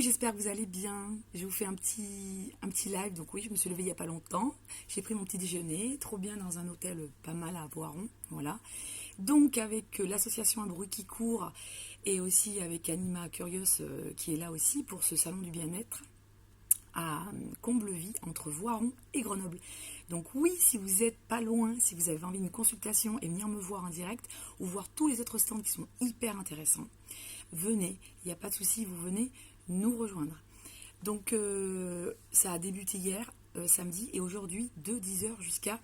j'espère que vous allez bien. Je vous fais un petit live. Donc oui, je me suis levée il n'y a pas longtemps. J'ai pris mon petit déjeuner, trop bien dans un hôtel pas mal à Voiron. Voilà. Donc avec l'association Un bruit qui court et aussi avec Anima Curious qui est là aussi pour ce salon du bien-être à Comblevis, entre Voiron et Grenoble. Donc oui, si vous n'êtes pas loin, si vous avez envie d'une consultation et venir me voir en direct ou voir tous les autres stands qui sont hyper intéressants, venez, il n'y a pas de souci, vous venez nous rejoindre. Donc ça a débuté hier, samedi, et aujourd'hui de 10h jusqu'à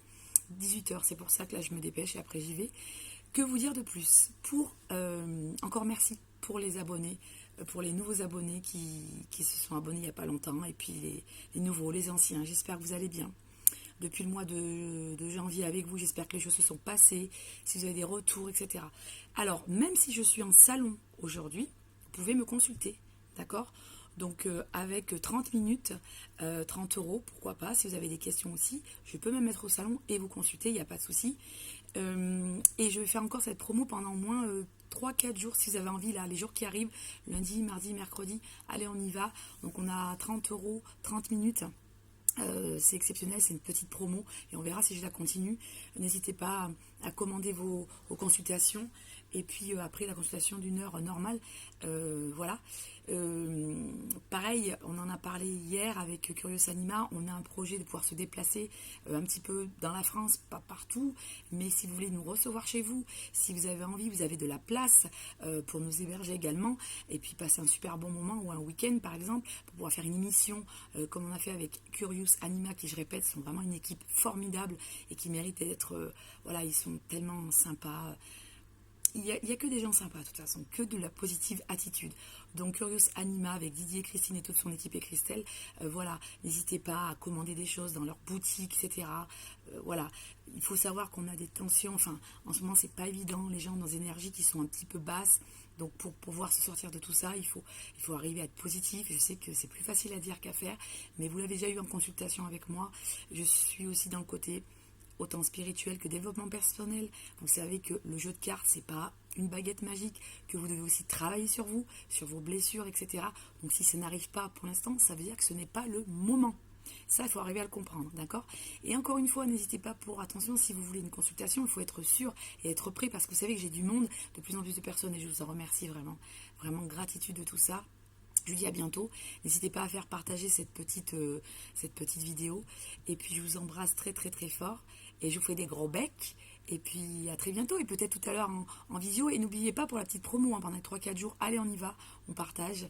18h. C'est pour ça que là je me dépêche et après j'y vais. Que vous dire de plus encore merci pour les abonnés, pour les nouveaux abonnés qui se sont abonnés il n'y a pas longtemps, et puis les nouveaux, les anciens. J'espère que vous allez bien. Depuis le mois de janvier avec vous, j'espère que les choses se sont passées, si vous avez des retours, etc. Alors, même si je suis en salon aujourd'hui, vous pouvez me consulter, d'accord? Donc, avec 30 minutes, 30 euros, pourquoi pas, si vous avez des questions aussi, je peux me mettre au salon et vous consulter, il n'y a pas de souci. Et je vais faire encore cette promo pendant au moins 3-4 jours si vous avez envie, là, les jours qui arrivent, lundi, mardi, mercredi, allez, on y va. Donc, on a 30 euros, 30 minutes. C'est exceptionnel, c'est une petite promo et on verra si je la continue. N'hésitez pas à commander vos consultations et puis après la consultation d'une heure normale, voilà. Pareil, on en a parlé hier avec Curious Anima, on a un projet de pouvoir se déplacer un petit peu dans la France, pas partout, mais si vous voulez nous recevoir chez vous, si vous avez envie, vous avez de la place pour nous héberger également, et puis passer un super bon moment ou un week-end par exemple, pour pouvoir faire une émission comme on a fait avec Curious Anima, qui je répète sont vraiment une équipe formidable et qui mérite d'être, voilà, ils sont tellement sympas. Il y a que des gens sympas de toute façon, que de la positive attitude. Donc Curious Anima avec Didier, Christine et toute son équipe et Christelle, voilà, n'hésitez pas à commander des choses dans leur boutique, etc. Voilà, il faut savoir qu'on a des tensions, enfin en ce moment c'est pas évident, les gens ont des énergies qui sont un petit peu basses. Donc pour pouvoir se sortir de tout ça, il faut arriver à être positif. Je sais que c'est plus facile à dire qu'à faire, mais vous l'avez déjà eu en consultation avec moi. Je suis aussi dans le côté autant spirituel que développement personnel. Vous savez que le jeu de cartes, c'est pas une baguette magique, que vous devez aussi travailler sur vous, sur vos blessures, etc. Donc si ça n'arrive pas pour l'instant, ça veut dire que ce n'est pas le moment. Ça, il faut arriver à le comprendre, d'accord? Et encore une fois, n'hésitez pas attention, si vous voulez une consultation, il faut être sûr et être prêt, parce que vous savez que j'ai du monde, de plus en plus de personnes, et je vous en remercie vraiment, vraiment gratitude de tout ça. Je vous dis à bientôt. N'hésitez pas à faire partager cette petite vidéo. Et puis je vous embrasse très très très fort. Et je vous fais des gros becs. Et puis à très bientôt. Et peut-être tout à l'heure en visio. Et n'oubliez pas pour la petite promo, pendant les 3-4 jours, allez, on y va. On partage.